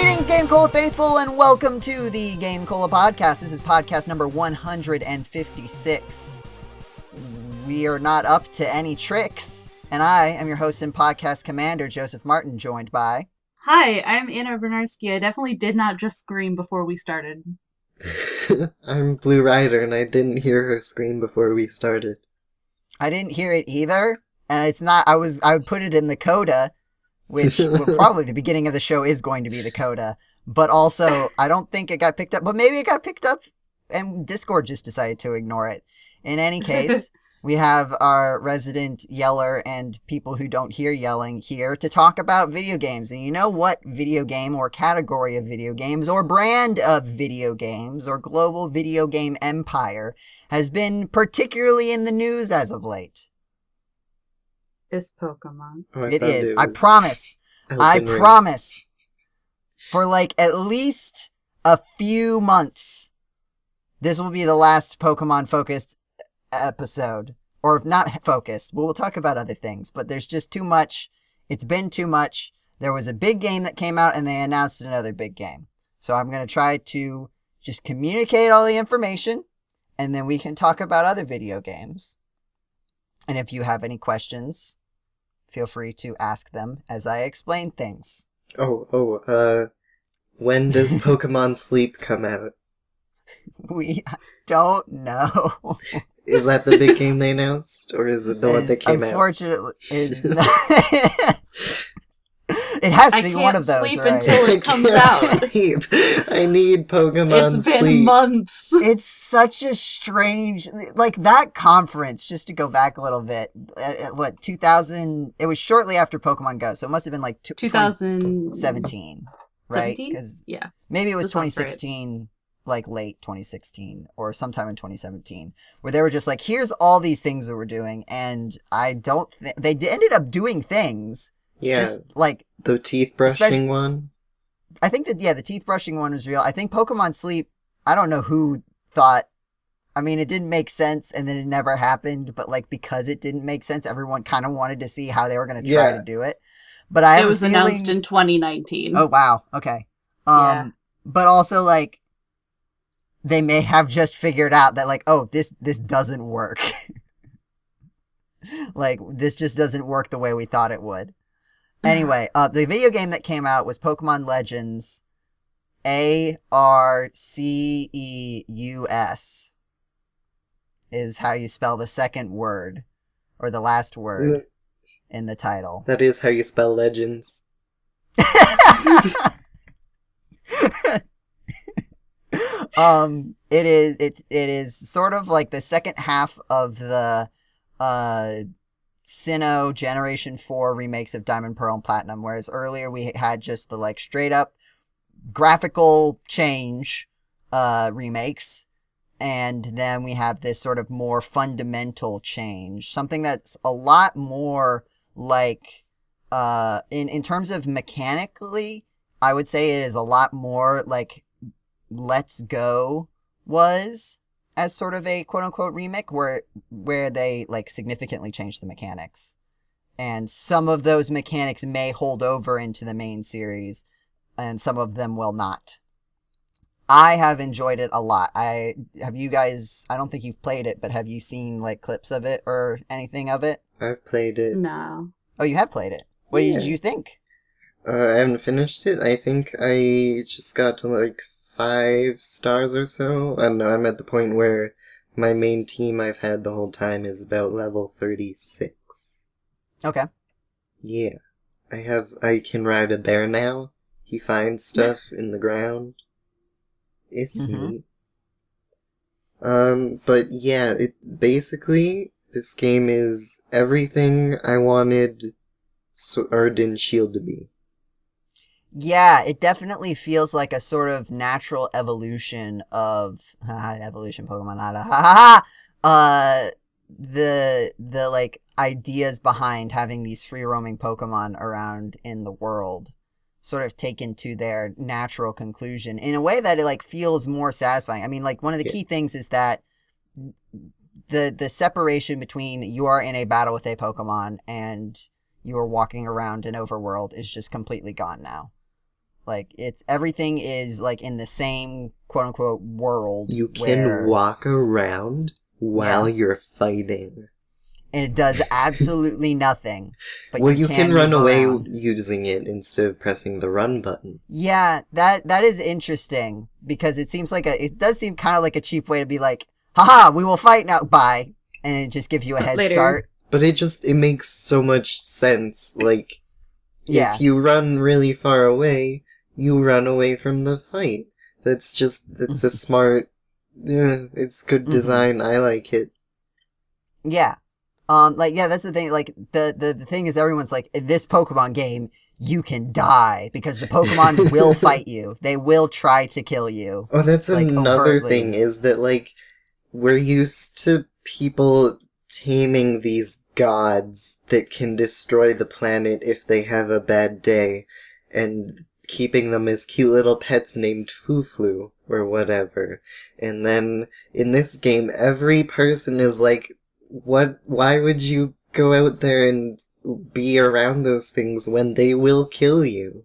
Greetings, GameCola faithful, and welcome to the GameCola podcast. This is podcast number 156. We are not up to any tricks, and I am your host and podcast commander, Joseph Martin, joined by... Hi, I'm Anna Bryniarski. I definitely did not just scream before we started. I'm Blu Ryder, and I didn't hear her scream before we started. I didn't hear it either, and it's not... I would put it in the coda, which probably the beginning of the show is going to be the coda, but also I don't think it got picked up, but maybe it got picked up and Discord just decided to ignore it. In any case, we have our resident yeller and people who don't hear yelling here to talk about video games. And you know what video game or category of video games or brand of video games or global video game empire has been particularly in the news as of late? It's Pokemon. It is. I promise. I promise. For like at least a few months, this will be the last Pokemon-focused episode. Or not focused. We'll talk about other things. But there's just too much. It's been too much. There was a big game that came out and they announced another big game. So I'm going to try to just communicate all the information. And then we can talk about other video games. And if you have any questions, feel free to ask them as I explain things. When does Pokemon Sleep come out? We don't know. Is that the big game they announced? Or is it the one that came unfortunately, is not. It has to be one of those, sleep right? Until it comes out. Sleep. I need Pokemon It's Sleep. been months. It's such a strange, like that conference, just to go back a little bit, 2000, it was shortly after Pokemon Go, so it must have been like 2017, right? 'Cause yeah. maybe it was That sounds 2016, like late 2016, or sometime in 2017, where they were just like, here's all these things that we're doing, and I don't think, they ended up doing things. Yeah, just like the teeth brushing one. I think that, yeah, the teeth brushing one was real. I think Pokemon Sleep, I don't know who thought, I mean, it didn't make sense and then it never happened, but like because it didn't make sense, everyone kind of wanted to see how they were going to try to do it. But I have It was announced in 2019. Oh, wow. Okay. Yeah. But also like they may have just figured out that like, oh, this doesn't work. Like this just doesn't work the way we thought it would. Anyway, the video game that came out was Pokemon Legends Arceus is how you spell the second word, or the last word in the title. That is how you spell Legends. It is sort of like the second half of the Sinnoh Generation 4 remakes of Diamond, Pearl, and Platinum, whereas earlier we had just the like straight up graphical change remakes, and then we have this sort of more fundamental change, something that's a lot more like in terms of mechanically, I would say it is a lot more like Let's Go was as sort of a quote-unquote remake where they like significantly changed the mechanics. And some of those mechanics may hold over into the main series, and some of them will not. I have enjoyed it a lot. You guys, I don't think you've played it, but have you seen like clips of it or anything of it? I've played it. No. Oh, you have played it. What did you think? I haven't finished it. I think I just got to like 5 stars or so. I don't know, I'm at the point where my main team I've had the whole time is about level 36. Okay. Yeah. I can ride a bear now. He finds stuff in the ground. It's neat. But yeah, basically, this game is everything I wanted Sword and Shield to be. Yeah, it definitely feels like a sort of natural evolution of evolution Pokemon. The like ideas behind having these free roaming Pokemon around in the world sort of taken to their natural conclusion in a way that it like feels more satisfying. I mean, like one of the key things is that the separation between you are in a battle with a Pokemon and you are walking around an overworld is just completely gone now. Like, everything is, like, in the same quote-unquote world. You can walk around while you're fighting. And it does absolutely nothing. But Well, you can run away around. using it instead of pressing the run button. Yeah, that is interesting, because it does seem kind of like a cheap way to be like, haha, we will fight now, bye. And it just gives you a head start. But it makes so much sense. Like, if you run really far away, you run away from the fight. That's a smart, it's good design, I like it. Yeah. That's the thing, like, the thing is everyone's like, in this Pokemon game, you can die, because the Pokemon will fight you. They will try to kill you. Oh, that's like, another overtly. thing, is that, like, we're used to people taming these gods that can destroy the planet if they have a bad day, and keeping them as cute little pets named Foo-Flu, or whatever. And then, in this game, every person is like, why would you go out there and be around those things when they will kill you?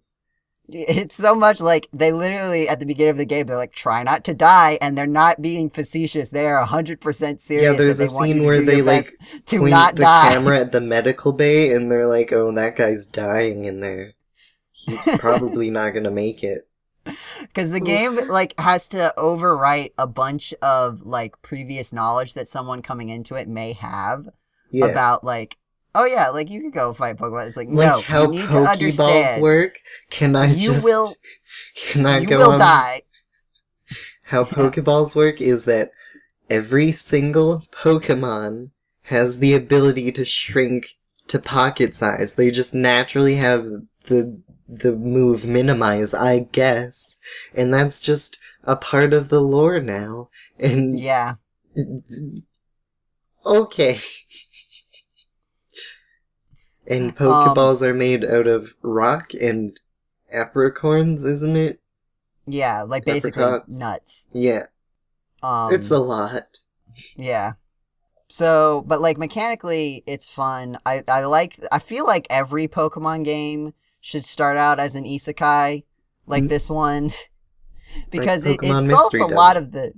It's so much like, they literally, at the beginning of the game, they're like, try not to die, and they're not being facetious. They are 100% serious. Yeah, there's a scene where they, like, point the camera at the medical bay, and they're like, oh, that guy's dying in there. He's probably not gonna make it. Because the game, like, has to overwrite a bunch of, like, previous knowledge that someone coming into it may have about, like, oh yeah, like, you could go fight Pokemon. It's like, no, how you need to understand. work? Can I you will on? Die. How Pokeballs work is that every single Pokemon has the ability to shrink to pocket size. They just naturally have the move minimize, I guess. And that's just a part of the lore now. And yeah. Okay. And Pokeballs are made out of rock and apricorns, isn't it? Yeah, like basically nuts. Yeah. It's a lot. Yeah. So, but like mechanically, it's fun. I feel like every Pokemon game should start out as an isekai, like this one, because like it solves a lot of the,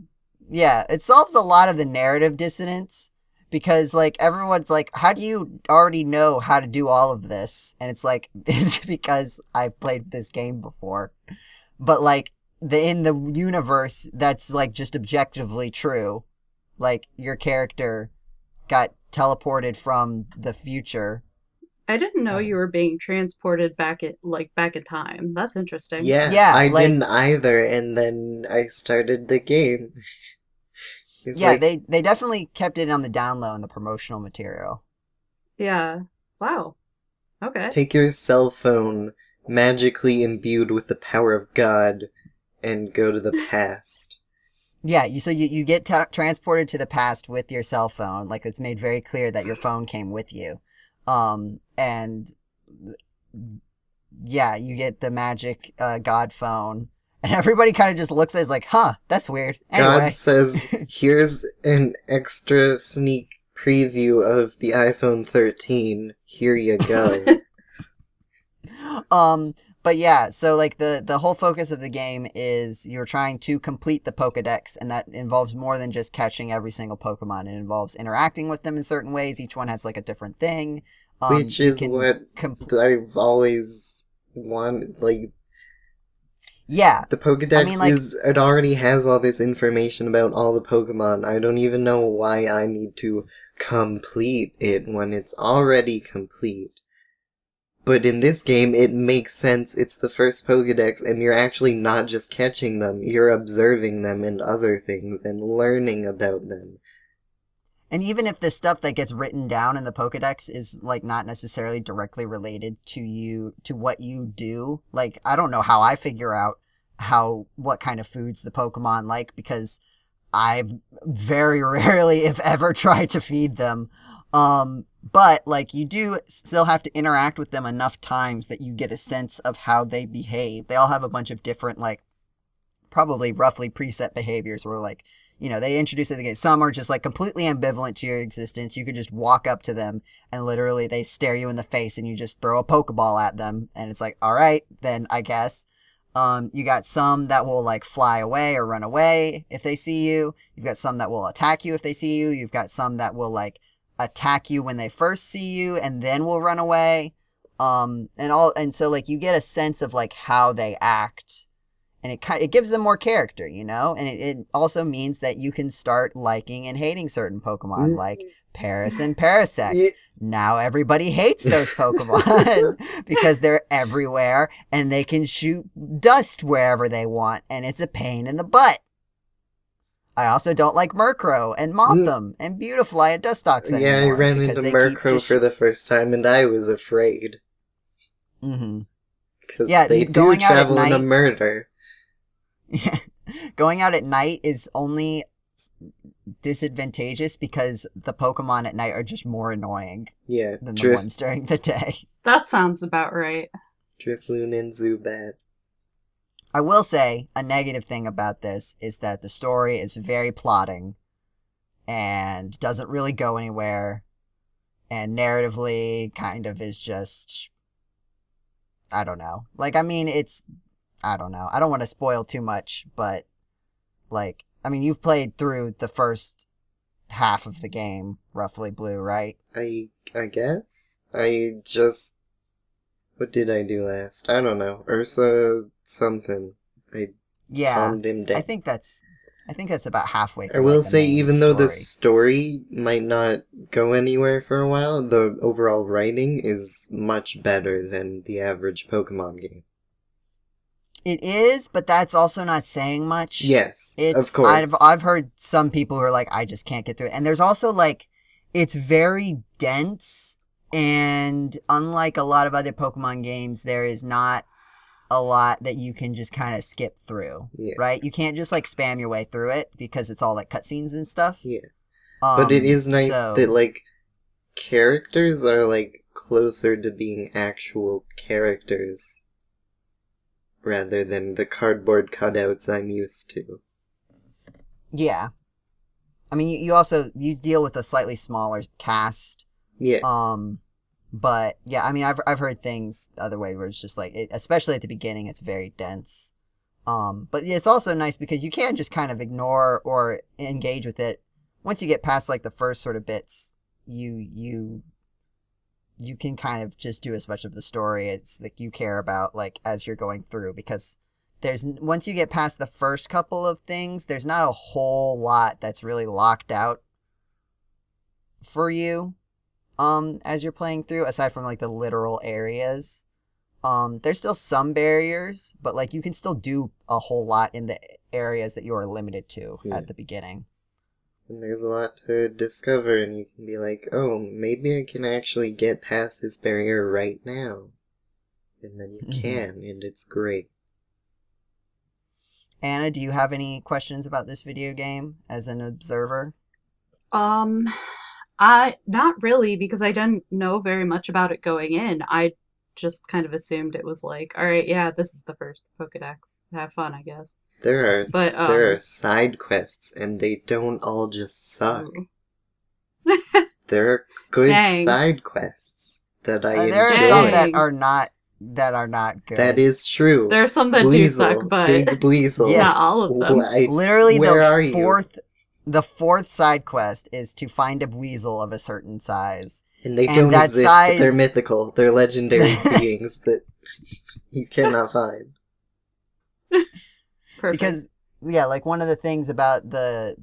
it solves a lot of the narrative dissonance. Because, like, everyone's like, how do you already know how to do all of this? And it's like, it's because I've played this game before. But, like, in the universe, that's, like, just objectively true. Like, your character got teleported from the future. I didn't know you were being transported back in time. That's interesting. Yeah, I didn't either, and then I started the game. They definitely kept it on the down low in the promotional material. Yeah. Wow. Okay. Take your cell phone, magically imbued with the power of God, and go to the past. Yeah, so you get transported to the past with your cell phone. Like, it's made very clear that your phone came with you. And yeah, you get the magic God phone. And everybody kind of just looks at it as like, huh, that's weird. Anyway. God says, here's an extra sneak preview of the iPhone 13. Here you go. But yeah, so like the whole focus of the game is you're trying to complete the Pokedex, and that involves more than just catching every single Pokemon. It involves interacting with them in certain ways. Each one has like a different thing. Which is what I've always wanted, like... Yeah. The Pokedex it already has all this information about all the Pokemon. I don't even know why I need to complete it when it's already complete. But in this game, it makes sense. It's the first Pokedex, and you're actually not just catching them. You're observing them and other things and learning about them. And even if the stuff that gets written down in the Pokedex is, like, not necessarily directly related to what you do, like, I don't know how I figure out what kind of foods the Pokemon like, because I've very rarely, if ever, tried to feed them. But, like, you do still have to interact with them enough times that you get a sense of how they behave. They all have a bunch of different, like, probably roughly preset behaviors where, like, you know, they introduce it in the game. Some are just, like, completely ambivalent to your existence. You could just walk up to them and literally they stare you in the face and you just throw a Pokeball at them. And it's like, all right, then I guess. You got some that will like fly away or run away if they see you. You've got some that will attack you if they see you. You've got some that will like attack you when they first see you and then will run away. And so like you get a sense of like how they act, and it gives them more character, you know? And it also means that you can start liking and hating certain Pokemon, like Paris and Parasect. Yeah. Now everybody hates those Pokemon because they're everywhere and they can shoot dust wherever they want, and it's a pain in the butt. I also don't like Murkrow and Mothim and Beautifly and Dustox anymore. Yeah, I ran because into they keep Murkrow just... for the first time, and I was afraid. Mm-hmm. Because Yeah, they do going out at travel in a night- murder. Yeah. Going out at night is only disadvantageous because the Pokemon at night are just more annoying Yeah, than the ones during the day. That sounds about right. Drifloon and Zubat. I will say a negative thing about this is that the story is very plotting and doesn't really go anywhere, and narratively kind of is just, I don't know. Like, I mean, I don't know. I don't want to spoil too much, but like, I mean, you've played through the first half of the game, roughly, Blue, right? I guess? What did I do last? I don't know. Ursa something. I Yeah. calmed him down. I think that's about halfway I through. will like, the say, main even though the story. story might not go anywhere for a while, the overall writing is much better than the average Pokemon game. It is, but that's also not saying much. Yes, of course. I've heard some people who are like, I just can't get through it. And there's also like, it's very dense, and unlike a lot of other Pokemon games, there is not a lot that you can just kind of skip through. Yeah. Right? You can't just like spam your way through it because it's all like cutscenes and stuff. Yeah. But it is nice that like characters are like closer to being actual characters rather than the cardboard cutouts I'm used to. Yeah. I mean, you deal with a slightly smaller cast. Yeah. But yeah, I mean, I've heard things the other way where it's just like, especially at the beginning, it's very dense. But it's also nice because you can just kind of ignore or engage with it. Once you get past like the first sort of bits, you can kind of just do as much of the story as like you care about, like as you're going through, because once you get past the first couple of things, there's not a whole lot that's really locked out for you as you're playing through, aside from like the literal areas. There's still some barriers, but like you can still do a whole lot in the areas that you are limited to at the beginning. And there's a lot to discover, and you can be like, oh, maybe I can actually get past this barrier right now. And then you can, and it's great. Anna, do you have any questions about this video game as an observer? Not really, because I didn't know very much about it going in. I just kind of assumed it was like, all right, yeah, this is the first Pokedex. Have fun, I guess. There are side quests, and they don't all just suck. There are good side quests that I enjoy. There are some that are not good. That is true. There are some that do suck, but Big Weasel. Yes. Not all of them. Literally, the fourth side quest is to find a Weasel of a certain size. And they don't exist. They're mythical. They're legendary beings that you cannot find. Perfect. Because, yeah, like, one of the things about the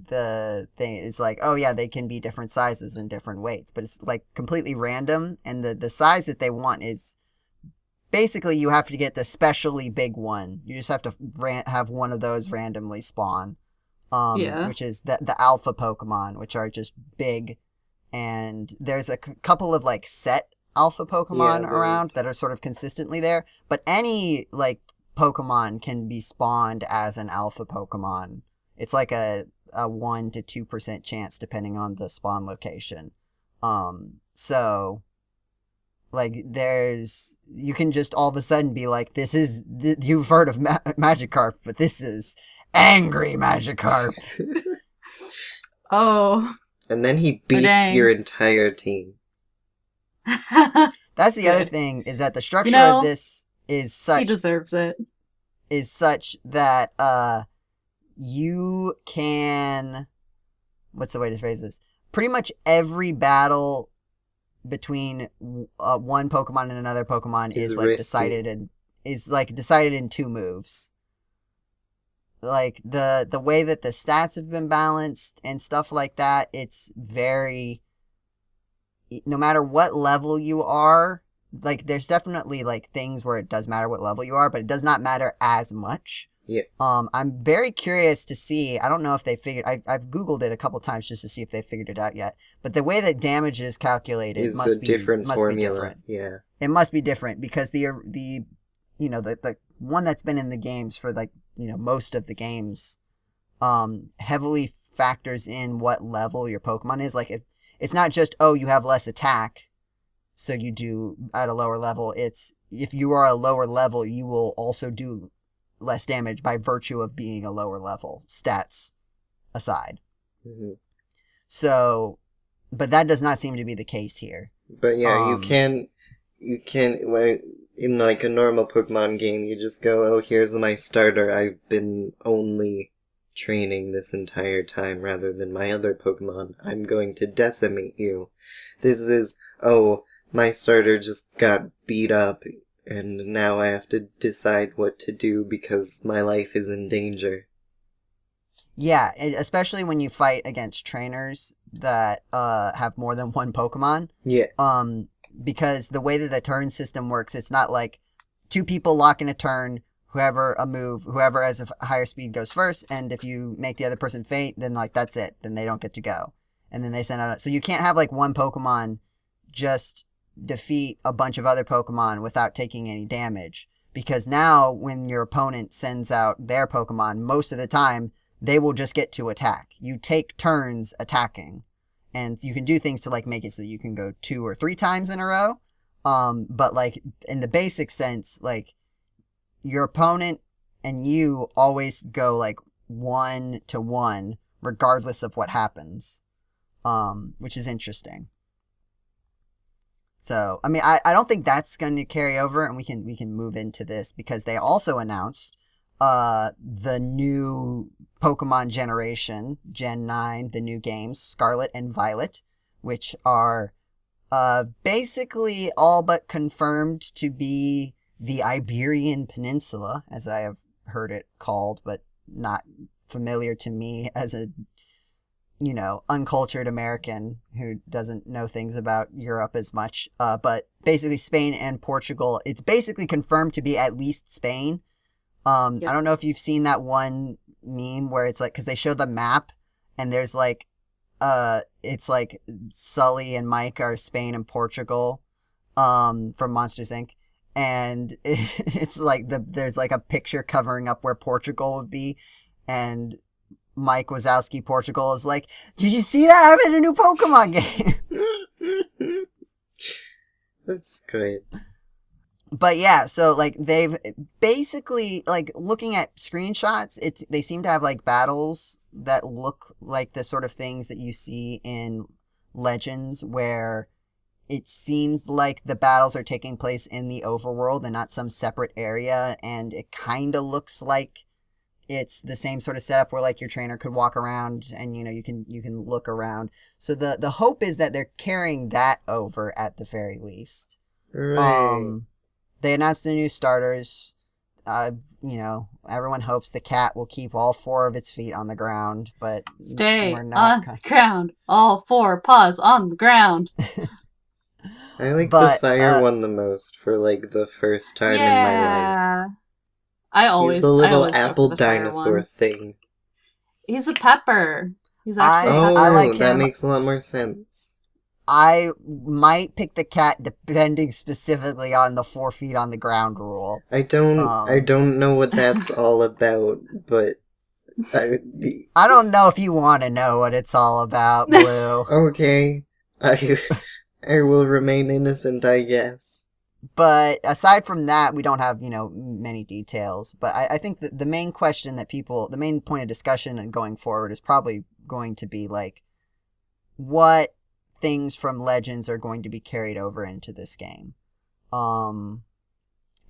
thing is, like, oh, yeah, they can be different sizes and different weights, but it's, like, completely random, and the size that they want is, basically, you have to get the specially big one. You just have to have one of those randomly spawn, which is the alpha Pokemon, which are just big, and there's a couple of, like, set alpha Pokemon around that are sort of consistently there, but any, like, Pokemon can be spawned as an alpha Pokemon. It's like a 1 to 2% chance depending on the spawn location. So, like, you can just all of a sudden be like, you've heard of Magikarp, but this is angry Magikarp. Oh. And then he beats your entire team. That's the other thing, is that the structure of this is such... He deserves it. is such that you can, what's the way to phrase this? Pretty much every battle between one Pokemon and another Pokemon is like decided in 2 moves. Like the way that the stats have been balanced and stuff like that, it's very, no matter what level you are, like there's definitely like things where it does matter what level you are, but it does not matter as much. Yeah. I'm very curious to see. I don't know if they figured. I've Googled it a couple times just to see if they figured it out yet. But the way that damage is calculated must be different. Yeah. It must be different because the one that's been in the games for like most of the games, heavily factors in what level your Pokemon is. Like if it's not just you have less attack, so you do at a lower level. It's if you are a lower level, you will also do less damage by virtue of being a lower level, stats aside. Mm-hmm. So, but that does not seem to be the case here. But yeah, you can in like a normal Pokemon game, you just go, oh, here's my starter. I've been only training this entire time rather than my other Pokemon. I'm going to decimate you. This is, oh, my starter just got beat up and now I have to decide what to do because my life is in danger. Yeah, especially when you fight against trainers that have more than one Pokemon. Yeah. Because the way that the turn system works, it's not like 2 people lock in a turn, whoever has a higher speed goes first, and if you make the other person faint, then like that's it. Then they don't get to go. And then they send out... So you can't have like one Pokemon just defeat a bunch of other Pokemon without taking any damage, because now when your opponent sends out their Pokemon, most of the time they will just get to attack. You take turns attacking, and you can do things to like make it so you can go 2 or 3 times in a row, but like in the basic sense, like your opponent and you always go like 1-to-1 regardless of what happens, which is interesting. So, I mean, I don't think that's going to carry over, and we can move into this because they also announced the new Pokemon generation, Gen 9, the new games, Scarlet and Violet, which are basically all but confirmed to be the Iberian Peninsula, as I have heard it called, but not familiar to me as a uncultured American who doesn't know things about Europe as much. But basically Spain and Portugal, it's basically confirmed to be at least Spain. Yes. I don't know if you've seen that one meme where it's like, because they show the map and there's like, it's like Sully and Mike are Spain and Portugal, from Monsters Inc. And it's like there's like a picture covering up where Portugal would be, and Mike Wazowski Portugal is like, did you see that? I'm in a new Pokemon game. That's great. But yeah, so like they've basically, like looking at screenshots, they seem to have like battles that look like the sort of things that you see in Legends, where it seems like the battles are taking place in the overworld and not some separate area, and it kind of looks like it's the same sort of setup where like your trainer could walk around and you can look around. So the hope is that they're carrying that over at the very least. Right. They announced the new starters. Everyone hopes the cat will keep all 4 of its feet on the ground, but stay on the ground. All 4 paws on the ground. I like the fire one the most for like the first time in my life. He's a little apple dinosaur thing. He's a pepper. He's actually a pepper. I like him. That makes a lot more sense. I might pick the cat depending specifically on the 4 feet on the ground rule. I don't know what that's all about, but I don't know if you want to know what it's all about, Blue. Okay. I will remain innocent, I guess. But aside from that, we don't have, many details. But I think that the main question the main point of discussion going forward is probably going to be like, what things from Legends are going to be carried over into this game. And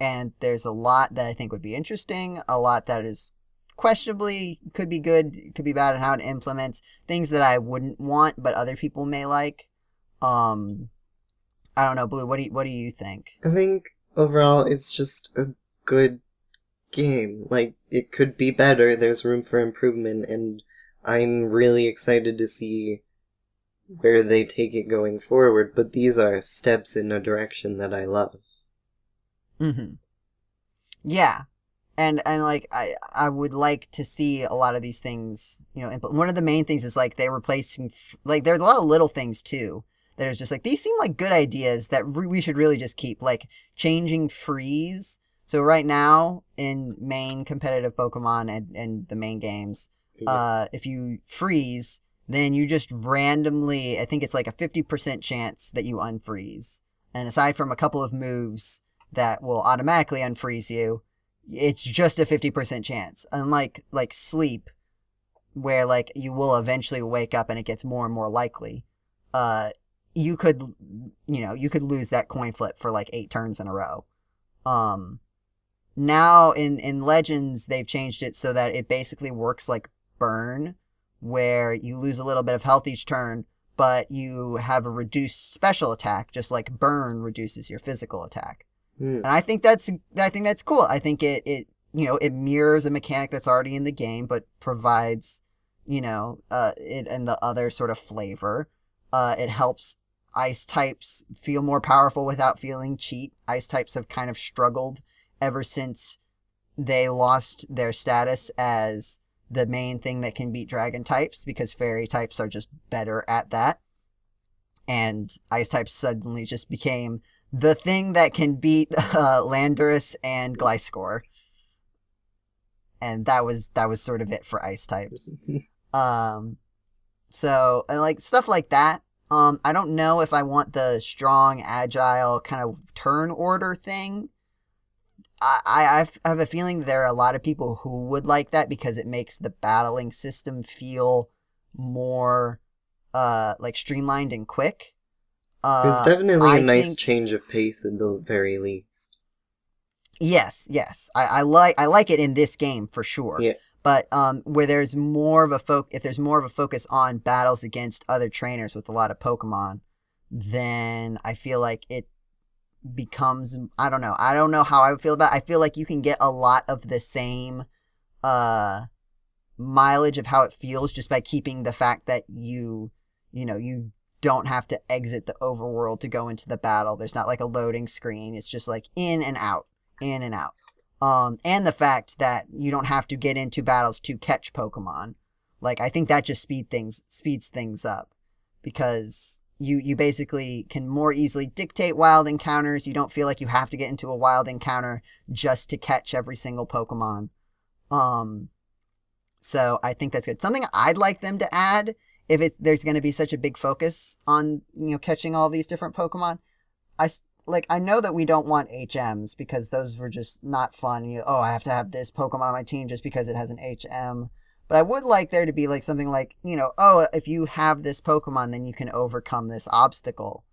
And there's a lot that I think would be interesting, a lot that is questionably could be good, could be bad, and how it implements things that I wouldn't want, but other people may like. I don't know, Blue. What do you think? I think overall it's just a good game. Like, it could be better, there's room for improvement, and I'm really excited to see where they take it going forward, but these are steps in a direction that I love. Mm-hmm. Yeah. And like, I would like to see a lot of these things, one of the main things is, like, they're replacing, like, there's a lot of little things, too, that are just, like, these seem like good ideas that we should really just keep, like, changing freeze. So right now, in main competitive Pokemon and the main games, if you freeze, then you just randomly, I think it's like a 50% chance that you unfreeze. And aside from a couple of moves that will automatically unfreeze you, it's just a 50% chance. Unlike, like, sleep, where, like, you will eventually wake up and it gets more and more likely. You could lose that coin flip for, like, 8 turns in a row. Now, in Legends, they've changed it so that it basically works like Burn, where you lose a little bit of health each turn, but you have a reduced special attack, just like Burn reduces your physical attack. And I think that's cool. I think it mirrors a mechanic that's already in the game, but provides, it and the other sort of flavor. It helps ice types feel more powerful without feeling cheap. Ice types have kind of struggled ever since they lost their status as the main thing that can beat dragon types, because fairy types are just better at that. And ice types suddenly just became the thing that can beat Landorus and Gliscor. And that was sort of it for ice types. So, like, stuff like that. I don't know if I want the strong, agile kind of turn order thing. I have a feeling there are a lot of people who would like that because it makes the battling system feel more like streamlined and quick. There's definitely a nice change of pace at the very least. Yes. I like it in this game for sure. Yeah. But where there's more of a if there's more of a focus on battles against other trainers with a lot of Pokemon, then I feel like it becomes, I don't know how I would feel about it. I feel like you can get a lot of the same mileage of how it feels just by keeping the fact that you don't have to exit the overworld to go into the battle. There's not like a loading screen. It's just like in and out. And the fact that you don't have to get into battles to catch Pokemon. Like, I think that just speeds things up, because you basically can more easily dictate wild encounters. You don't feel like you have to get into a wild encounter just to catch every single Pokemon. So I think that's good. Something I'd like them to add, if there's going to be such a big focus on, catching all these different Pokemon. I know that we don't want HMs because those were just not fun. I have to have this Pokemon on my team just because it has an HM. But I would like there to be like something like, if you have this Pokemon, then you can overcome this obstacle.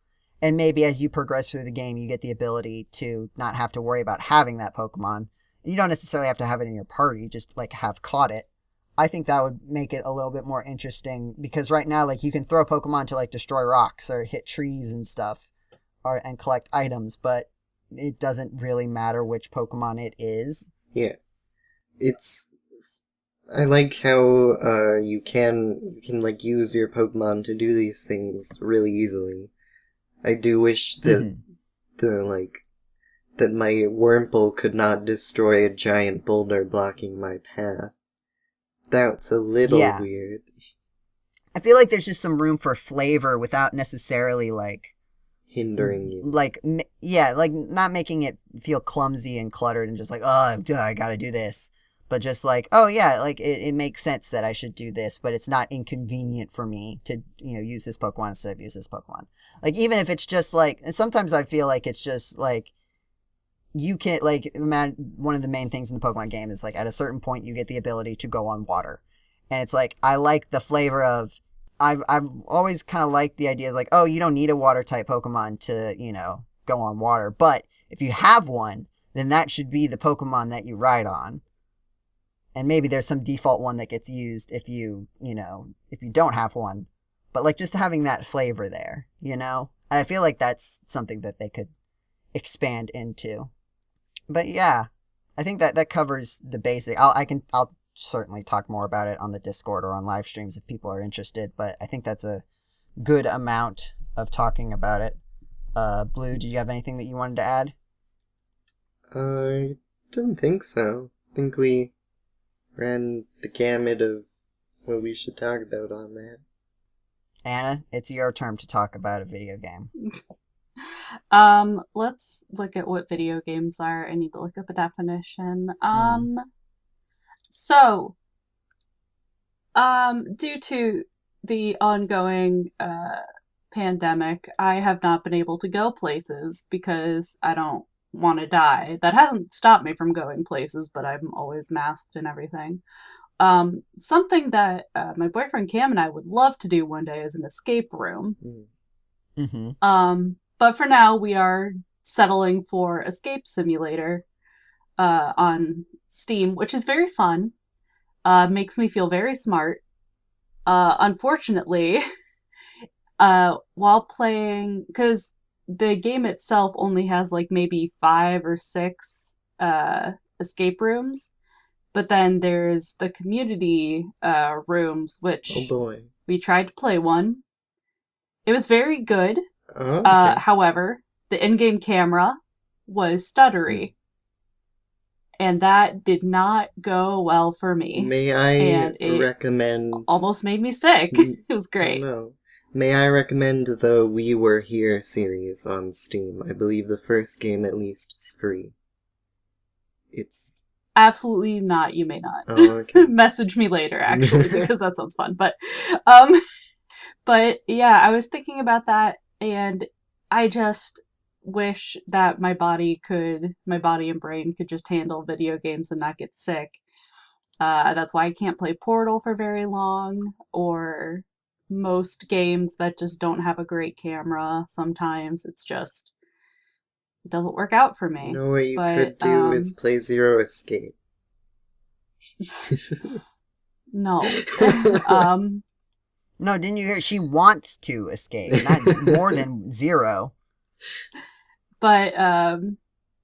And maybe as you progress through the game, you get the ability to not have to worry about having that Pokemon. You don't necessarily have to have it in your party, just like have caught it. I think that would make it a little bit more interesting, because right now, like, you can throw Pokemon to like destroy rocks or hit trees and stuff, and collect items, but it doesn't really matter which Pokemon it is. Yeah. I like how you can like use your Pokemon to do these things really easily. I do wish that that my Wurmple could not destroy a giant boulder blocking my path. That's a little weird. I feel like there's just some room for flavor without necessarily like hindering you. Like not making it feel clumsy and cluttered and just like, I gotta do this. But just like, it makes sense that I should do this, but it's not inconvenient for me to, use this Pokemon instead of use this Pokemon. Like, even if it's just like, and sometimes I feel like it's just like, you can, like, one of the main things in the Pokemon game is like, at a certain point, you get the ability to go on water. And it's like, I like the flavor of, I've always kind of liked the idea of like, you don't need a water type Pokemon to, go on water. But if you have one, then that should be the Pokemon that you ride on. And maybe there's some default one that gets used if you don't have one. But like just having that flavor there, I feel like that's something that they could expand into. But yeah, I think that covers the basic. I'll certainly talk more about it on the Discord or on live streams if people are interested, but I think that's a good amount of talking about it. Blue, do you have anything that you wanted to add? I didn't think so. I think we ran the gamut of what we should talk about on that. Anna, it's your turn to talk about a video game. Let's look at what video games are. I need to look up a definition. So, due to the ongoing pandemic, I have not been able to go places because I don't want to die. That hasn't stopped me from going places, but I'm always masked and everything. Something that my boyfriend Cam and I would love to do one day is an escape room. Mm-hmm. But for now, we are settling for Escape Simulator on Steam, which is very fun. Makes me feel very smart. Unfortunately, while playing, because the game itself only has like maybe 5 or 6 escape rooms, but then there's the community rooms, which we tried to play one. It was very good. Oh, okay. However, the in-game camera was stuttery. And that did not go well for me. May I recommend... almost made me sick. It was great. No. May I recommend the We Were Here series on Steam? I believe the first game at least is free. It's... Absolutely not. You may not. Oh, okay. Message me later, actually, because that sounds fun. But yeah, I was thinking about that, and I just wish that my body and brain could just handle video games and not get sick. That's why I can't play Portal for very long, or most games that just don't have a great camera. Sometimes it doesn't work out for me. You know what you could do is play Zero Escape. No. No, didn't you hear? She wants to escape, not more than 0. But,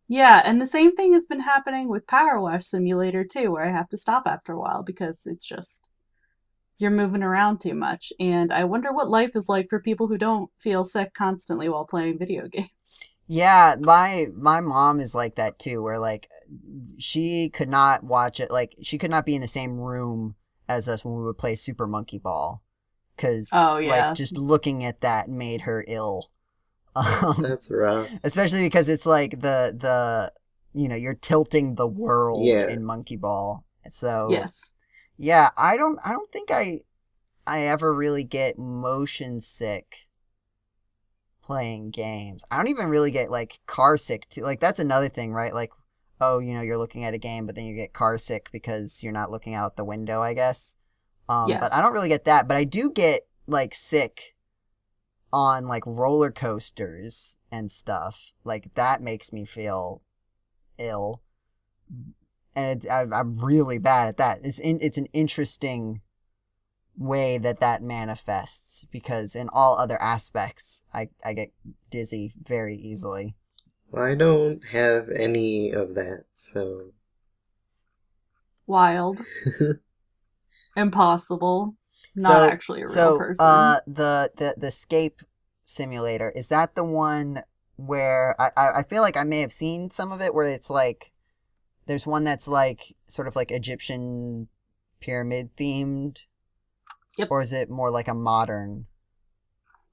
yeah, and the same thing has been happening with Power Wash Simulator, too, where I have to stop after a while because it's just, you're moving around too much. And I wonder what life is like for people who don't feel sick constantly while playing video games. Yeah, my mom is like that, too, where, like, she could not watch it, like, she could not be in the same room as us when we would play Super Monkey Ball. Because, like, just looking at that made her ill. That's rough. Especially because it's like the you're tilting the world in Monkey Ball. So yes, yeah, I don't think I ever really get motion sick playing games. I don't even really get like car sick too. Like that's another thing, right? Like you're looking at a game, but then you get car sick because you're not looking out the window, I guess. Yes. But I don't really get that. But I do get like sick on like roller coasters and stuff. Like that makes me feel ill, and I'm really bad at that. It's an interesting way that manifests, because in all other aspects I get dizzy very easily. Well, I don't have any of that, so wild. Impossible. Not actually a real person. The Escape Simulator, is that the one where I feel like I may have seen some of it, where it's like there's one that's like sort of like Egyptian pyramid themed? Yep. Or is it more like a modern?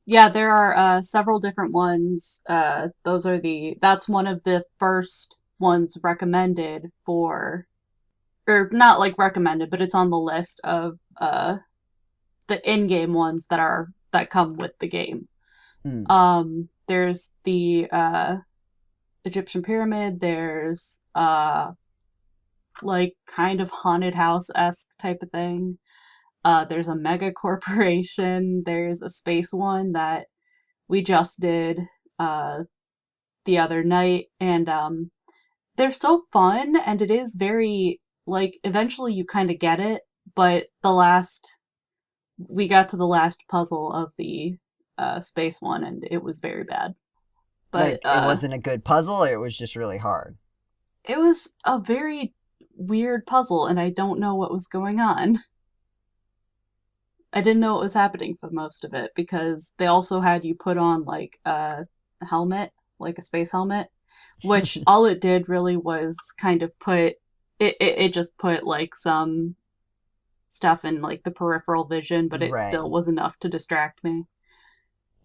Yeah, there are several different ones. That's one of the first ones recommended for, or not like recommended, but it's on the list of the in-game ones that come with the game. There's the Egyptian pyramid. There's like kind of haunted house-esque type of thing. There's a mega corporation. There's a space one that we just did the other night, and they're so fun, and it is very, like, eventually you kind of get it, but we got to the last puzzle of the space one, and it was very bad. But Like, it wasn't a good puzzle, or it was just really hard? it was a very weird puzzle, and I don't know what was going on. I didn't know what was happening for most of it, because they also had you put on, like, a helmet, like a space helmet, which all it did really was kind of it just put, like, some stuff in, like, the peripheral vision, but it Right. still was enough to distract me.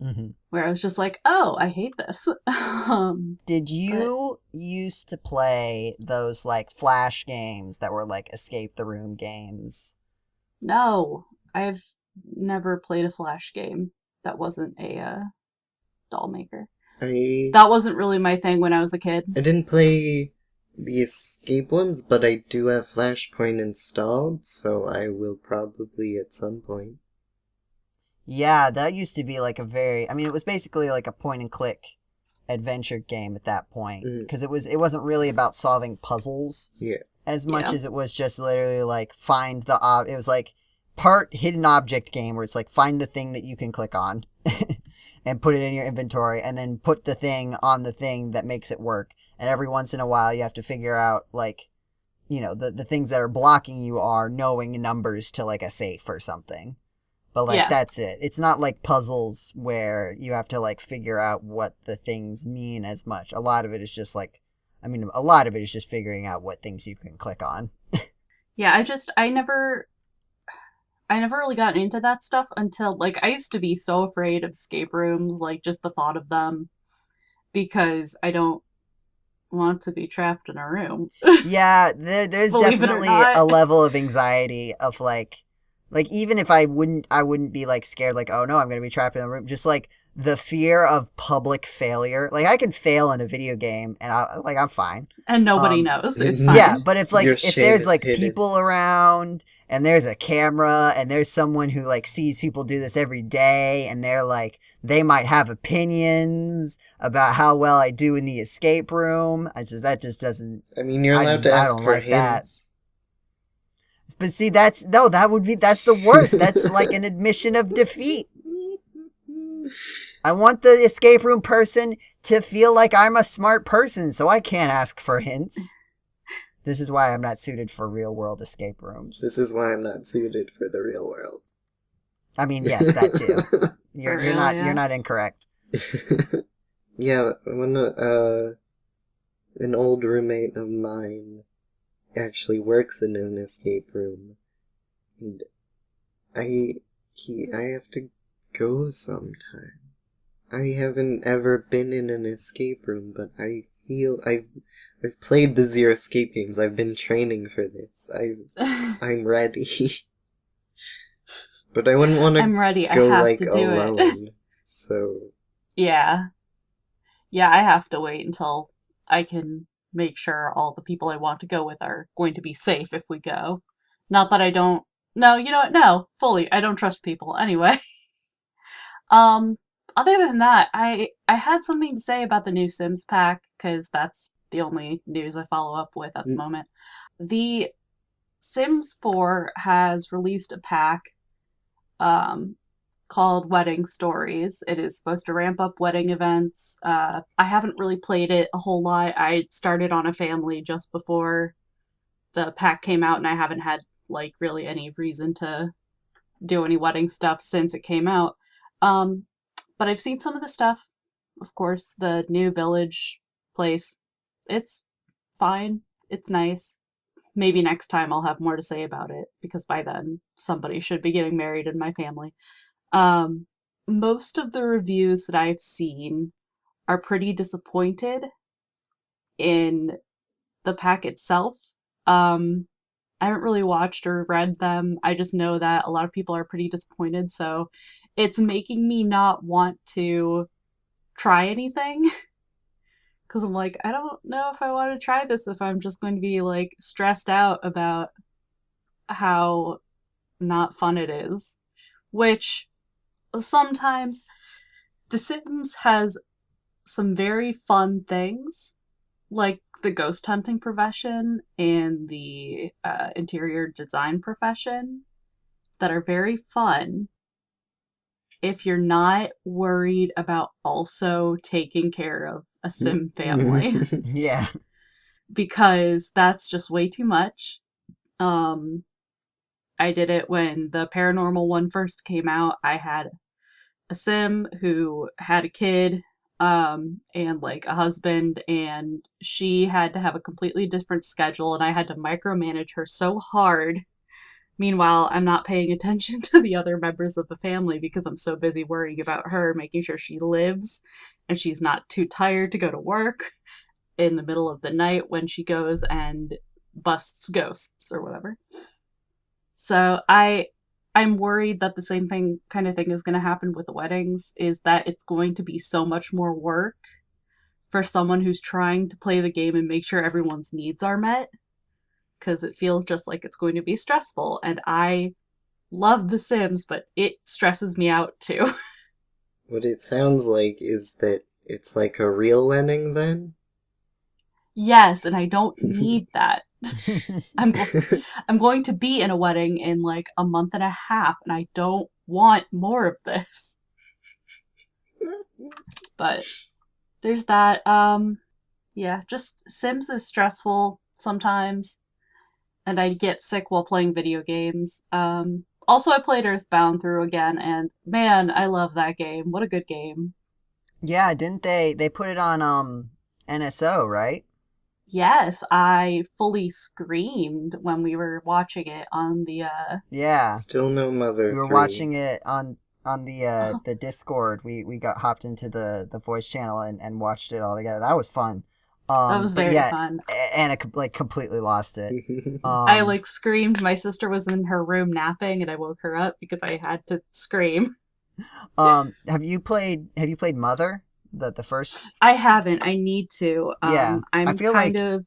Mm-hmm. Where I was just like, oh, I hate this. Did you used to play those, like, Flash games that were, like, escape the room games? No, I've never played a Flash game that wasn't a doll maker. I That wasn't really my thing when I was a kid. I didn't play the escape ones, but I do have Flashpoint installed, so I will probably at some point. Yeah, that used to be, like, I mean, it was basically like a point-and-click adventure game at that point. Because it wasn't really about solving puzzles Yeah. as much as it was just literally, like, it was, like, part hidden object game where it's, like, find the thing that you can click on and put it in your inventory, and then put the thing on the thing that makes it work. And every once in a while, you have to figure out, like, you know, the things that are blocking you are knowing numbers to, like, a safe or something. But, like, that's it. It's not like puzzles where you have to, like, figure out what the things mean as much. A lot of it is just, like, a lot of it is just figuring out what things you can click on. Yeah, I never really got into that stuff until, like, I used to be so afraid of escape rooms, like, just the thought of them, because I don't want to be trapped in a room. Yeah, there's Believe it or definitely not. a level of anxiety of, like, even if I wouldn't be, like, scared, like, oh no, I'm gonna be trapped in a room. Just, like, the fear of public failure. Like, I can fail in a video game, and I'm fine. And nobody knows. It's fine. Yeah, but if Your there's, is like, hidden. people around, and there's a camera, and there's someone who, like, sees people do this every day, and they're, like, they might have opinions about how well I do in the escape room. That just doesn't... I mean, you're allowed to ask for hints. But see, that's the worst. That's like an admission of defeat. I want the escape room person to feel like I'm a smart person, so I can't ask for hints. This is why I'm not suited for real world escape rooms. This is why I'm not suited for the real world. I mean, yes, that too. You're not incorrect. Yeah, when an old roommate of mine actually works in an escape room, and I have to go sometime. I haven't ever been in an escape room, but I feel I've played the Zero Escape games. I've been training for this. I'm ready. But I wouldn't want to I'm ready. go, I have like, to do alone. it. So Yeah, I have to wait until I can make sure all the people I want to go with are going to be safe if we go. Not that I don't. No, you know what? No, fully. I don't trust people anyway. Other than that, I had something to say about the new Sims pack, because that's the only news I follow up with at the moment. The Sims 4 has released a pack called Wedding Stories. It is supposed to ramp up wedding events. I haven't really played it a whole lot. I started on a family just before the pack came out, and I haven't had, like, really any reason to do any wedding stuff since it came out. But I've seen some of the stuff. Of course, the new village place. It's fine. It's nice. Maybe next time I'll have more to say about it, because by then somebody should be getting married in my family. Most of the reviews that I've seen are pretty disappointed in the pack itself. I haven't really watched or read them. I just know that a lot of people are pretty disappointed, so it's making me not want to try anything. Because I'm like, I don't know if I want to try this if I'm just going to be, like, stressed out about how not fun it is. Which, sometimes, The Sims has some very fun things. Like, the ghost hunting profession and the interior design profession that are very fun if you're not worried about also taking care of a sim family. Yeah. Because that's just way too much. I did it when the paranormal one first came out. I had a sim who had a kid and like a husband, and she had to have a completely different schedule, and I had to micromanage her so hard. Meanwhile, I'm not paying attention to the other members of the family because I'm so busy worrying about her, making sure she lives and she's not too tired to go to work in the middle of the night when she goes and busts ghosts or whatever. So I'm worried that the same kind of thing is going to happen with the weddings, is that it's going to be so much more work for someone who's trying to play the game and make sure everyone's needs are met, because it feels just like it's going to be stressful. And I love The Sims, but it stresses me out too. What it sounds like is that it's like a real wedding then? Yes, and I don't need that. I'm going to be in a wedding in like a month and a half, and I don't want more of this. But there's that. Yeah, just Sims is stressful sometimes, and I get sick while playing video games. Also, I played Earthbound through again, and man, I love that game. What a good game. Yeah, didn't they put it on NSO, right? Yes, I fully screamed when we were watching it on the Yeah. Still no Mother We were 3. watching it on the Discord. We got hopped into the voice channel and watched it all together. That was fun. that was But very yeah, fun. Anna like completely lost it. I like screamed. My sister was in her room napping, and I woke her up because I had to scream. Have you played Mother? The first? I haven't. I need to. Yeah. I I'm feel kind like of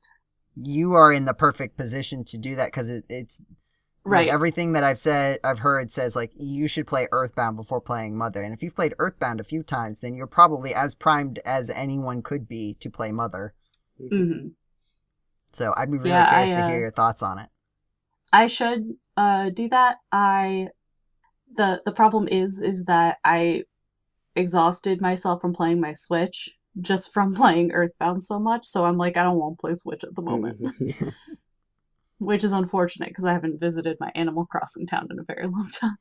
you are in the perfect position to do that because it's like right. everything that I've heard says like you should play Earthbound before playing Mother. And if you've played Earthbound a few times, then you're probably as primed as anyone could be to play Mother. Mm-hmm. So I'd be really Yeah, curious to hear your thoughts on it. I should do that. The problem is that I exhausted myself from playing my Switch just from playing Earthbound so much. So I'm like, I don't want to play Switch at the moment. Which is unfortunate because I haven't visited my Animal Crossing town in a very long time.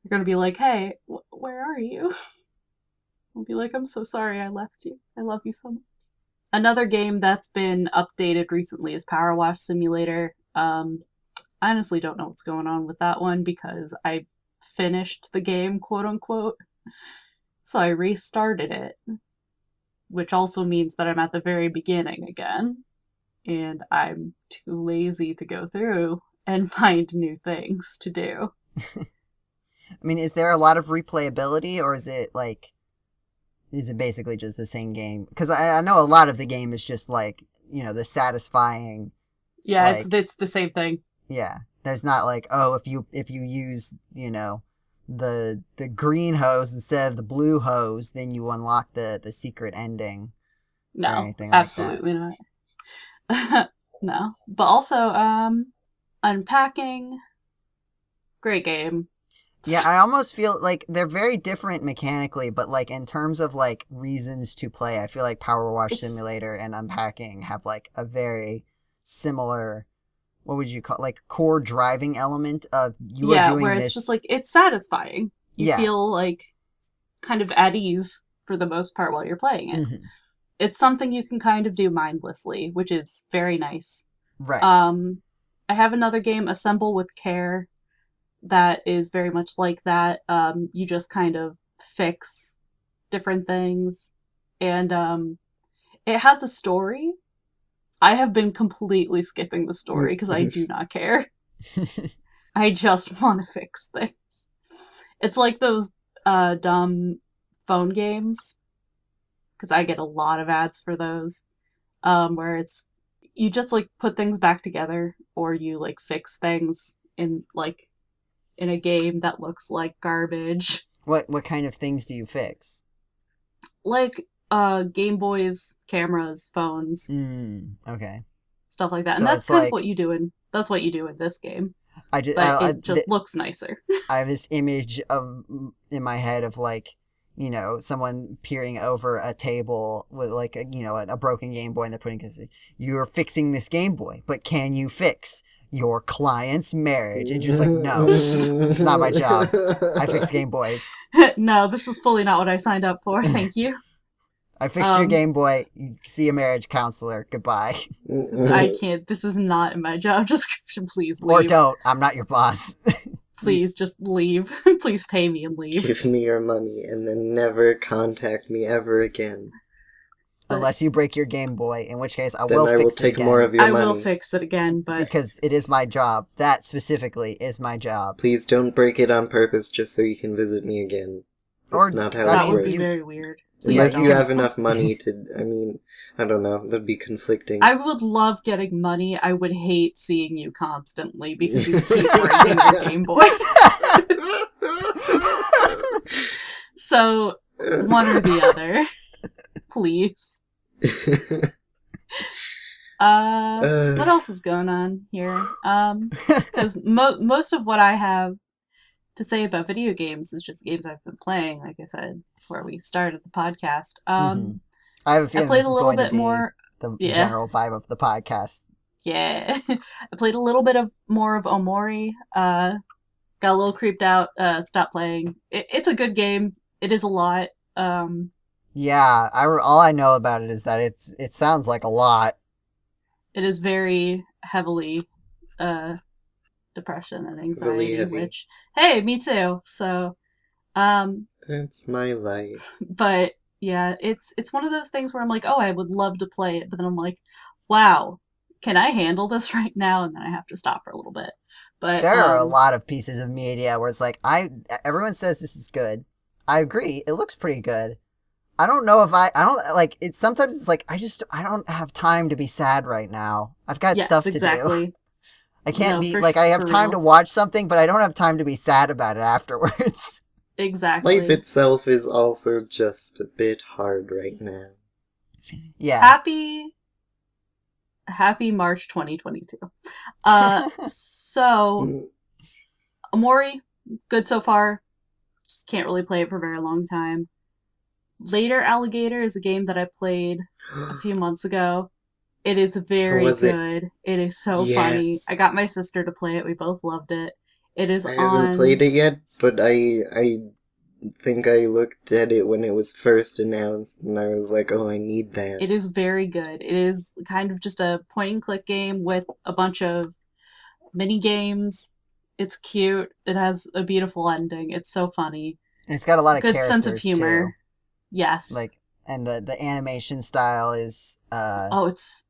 You're going to be like, hey, where are you? I'll be like, I'm so sorry I left you. I love you so much. Another game that's been updated recently is Power Wash Simulator. I honestly don't know what's going on with that one because I finished the game, quote unquote. So I restarted it, which also means that I'm at the very beginning again. And I'm too lazy to go through and find new things to do. I mean, is there a lot of replayability, or is it basically just the same game? Because I know a lot of the game is just like, the satisfying. Yeah, like, it's the same thing. Yeah, there's not like, oh, if you use the green hose instead of the blue hose, then you unlock the secret ending. No, or anything like absolutely not. No, but also unpacking, great game. Yeah, I almost feel like they're very different mechanically, but like in terms of like reasons to play, I feel like Power Wash Simulator and Unpacking have like a very similar, what would you call, like core driving element of you are doing where it's this. just like it's satisfying. You feel like kind of at ease for the most part while you're playing it. Mm-hmm. It's something you can kind of do mindlessly, which is very nice. Right. I have another game, Assemble with Care, that is very much like that. You just kind of fix different things, and it has a story. I have been completely skipping the story because I do not care. I just want to fix things. It's like those dumb phone games, because I get a lot of ads for those, where it's you just like put things back together, or you like fix things in a game that looks like garbage. What kind of things do you fix? Like Game Boys, cameras, phones, Okay. stuff like that. So And that's it's kind of like- what you do in this game. I just, But it just looks nicer. I have this image in my head of like, you know, someone peering over a table with like a broken Game Boy, and they're putting this, you're fixing this Game Boy, but can you fix your client's marriage? And you're just like, no, it's not my job. I fix Game Boys. No, this is fully not what I signed up for. Thank you. I fixed your Game Boy. You see a marriage counselor. Goodbye. I can't. This is not in my job description. Please leave. Or don't. I'm not your boss. Please just leave. Please pay me and leave. Give me your money and then never contact me ever again. Unless you break your Game Boy, in which case I Then will I will fix it take again. more of your I money. will fix it again, but Because it is my job. That specifically is my job. Please don't break it on purpose just so you can visit me again. Or- That's not how that this would works. be very weird. Please Unless don't. you have enough money to, I mean, I don't know, that'd be conflicting. I would love getting money. I would hate seeing you constantly because you keep breaking your Game Boy. So, one or the other. Please. What else is going on here? Because most of what I have to say about video games is just games I've been playing, like I said before we started the podcast. I have a feeling I played this a is little going to bit be more. the Yeah. general vibe of the podcast. Yeah, I played a little bit more of Omori. Got a little creeped out. Stopped playing. It's a good game. It is a lot. Yeah, all I know about it is that it sounds like a lot. It is very heavily depression and anxiety, heavy. which, hey, me too. So, That's my life. but yeah, it's one of those things where I'm like, oh, I would love to play it, but then I'm like, wow, can I handle this right now? And then I have to stop for a little bit. But There are a lot of pieces of media where it's like everyone says this is good. I agree. It looks pretty good. I don't know if I don't like it. Sometimes it's like I don't have time to be sad right now. I've got yes, stuff to exactly. do. I can't No, be for- like I have for time real. to watch something, but I don't have time to be sad about it afterwards. Exactly. Life itself is also just a bit hard right now. Yeah. Happy March 2022. So Omori, good so far. Just can't really play it for a very long time. Later Alligator is a game that I played a few months ago. It is very was it? good. It is so Yes. funny. I got my sister to play it. We both loved it. It is I on. haven't played it yet, but I think I looked at it when it was first announced, and I was like, oh, I need that. It is very good. It is kind of just a point-and-click game with a bunch of mini-games. It's cute. It has a beautiful ending. It's so funny. And it's got a lot of Good characters sense of humor. too. Yes. Like, and the animation style is it's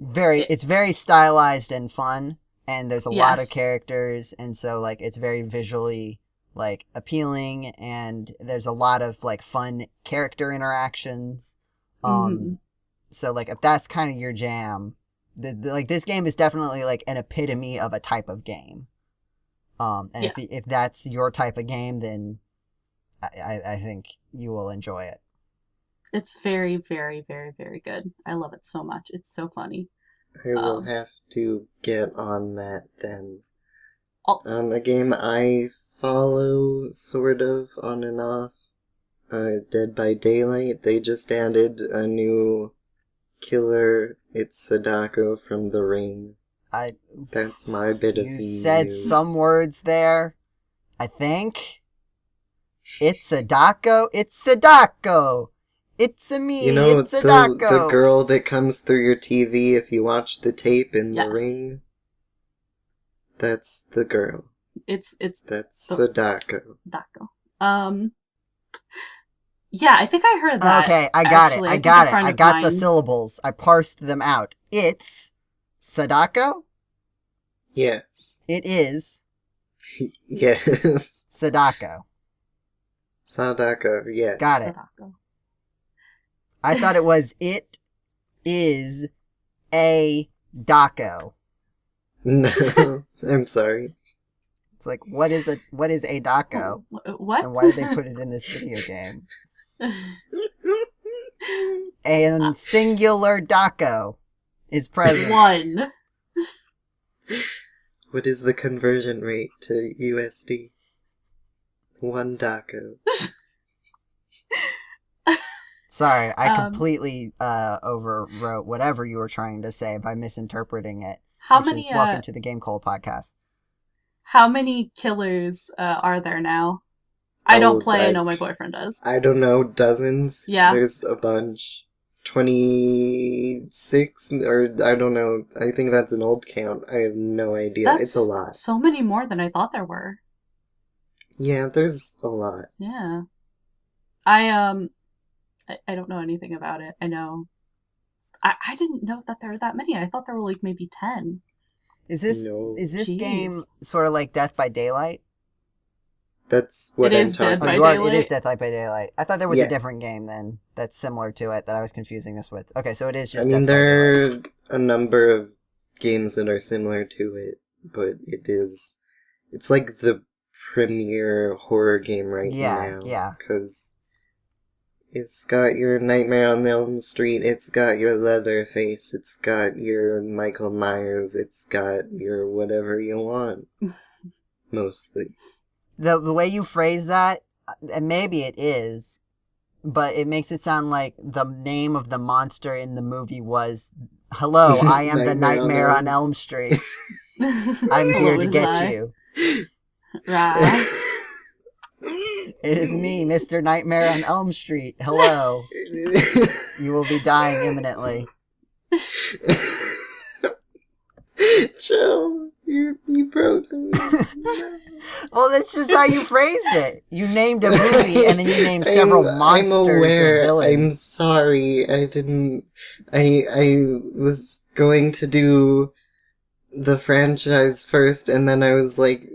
it's very stylized and fun, and there's a lot of Yes. characters, and so like it's very visually like appealing, and there's a lot of like fun character interactions. So like if that's kind of your jam, like this game is definitely like an epitome of a type of game. And Yeah. if that's your type of game, then I think you will enjoy it. It's very, very, very, very good. I love it so much. It's so funny. I will have to get on that then. Oh. A game I follow sort of on and off. Dead by Daylight. They just added a new killer. It's Sadako from The Ring. That's my bit of You news. said some words there. I think it's Sadako. It's Sadako. It's a me. You know, it's Sadako. the girl that comes through your TV if you watch the tape in Yes. The Ring? That's the girl. It's That's Sadako. Dako. Yeah, I think I heard that. Okay, I got actually. it. I think got a it. friend I of got the mine- syllables. I parsed them out. It's Sadako. Yes. It is Yes. Sadako. Sadako, yes. Got it. Sadako. I thought it was it is a Dako. No, I'm sorry. It's like what is a Dako? What? And why did they put it in this video game? And singular Dako is present. 1. What is the conversion rate to USD? 1 Daco. Sorry, I completely overwrote whatever you were trying to say by misinterpreting it. Welcome to the GameCola podcast. How many killers are there now? I don't play, I know my boyfriend does. I don't know, dozens? Yeah. There's a bunch. 26, or I don't know. I think that's an old count. I have no idea. It's a lot. So many more than I thought there were. Yeah, there's a lot. Yeah. I don't know anything about it. I know. I didn't know that there were that many. I thought there were like maybe 10. Is this game sort of like Death by Daylight? That's what I'm talking about. It is Death by Daylight. I thought there was a different game then that's similar to it that I was confusing this with. Okay, so it is just Death by Daylight. There are a number of games that are similar to it, but it's like the premier horror game now. Yeah. Because it's got your Nightmare on Elm Street, it's got your Leatherface, it's got your Michael Myers, it's got your whatever you want. Mostly. The way you phrase that, and maybe it is, but it makes it sound like the name of the monster in the movie was, "Hello, I am the Nightmare on Elm Street. I'm here to get you." Right. It is me, Mr. Nightmare on Elm Street. Hello. You will be dying imminently. Joe, you broke me. Well, that's just how you phrased it. You named a movie, and then you named several monsters or villains. I'm sorry. I didn't... I was going to do the franchise first, and then I was like,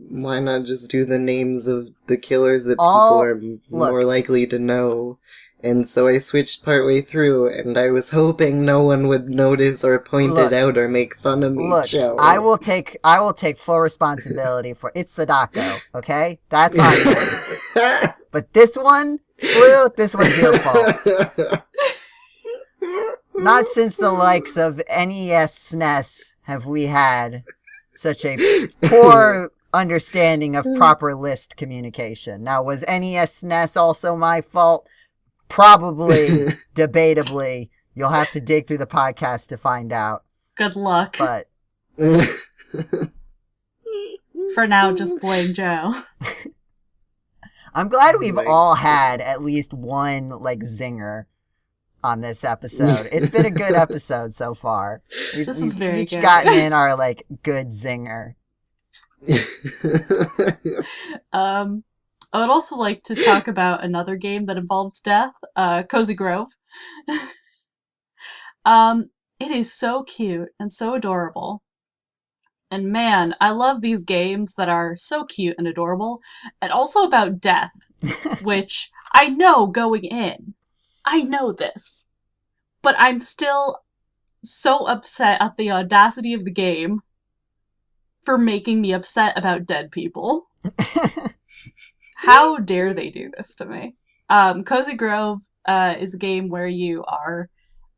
why not just do the names of the killers that people are more likely to know? And so I switched partway through, and I was hoping no one would notice or point it out or make fun of me, Joe. I will take full responsibility for it's Sadako, okay? That's on you. But this one, Blue, this one's your fault. Not since the likes of NES SNES have we had such a poor understanding of proper list communication. Now, was NES SNES also my fault? Probably, debatably. You'll have to dig through the podcast to find out. Good luck. But for now, just blame Joe. I'm glad we've all had at least one, zinger on this episode. It's been a good episode so far. We've each gotten in our, good zinger. I would also like to talk about another game that involves death, Cozy Grove. It is so cute and so adorable. And man, I love these games that are so cute and adorable, and also about death, which I know going in. I know this. But I'm still so upset at the audacity of the game for making me upset about dead people. How dare they do this to me? Cozy Grove is a game where you are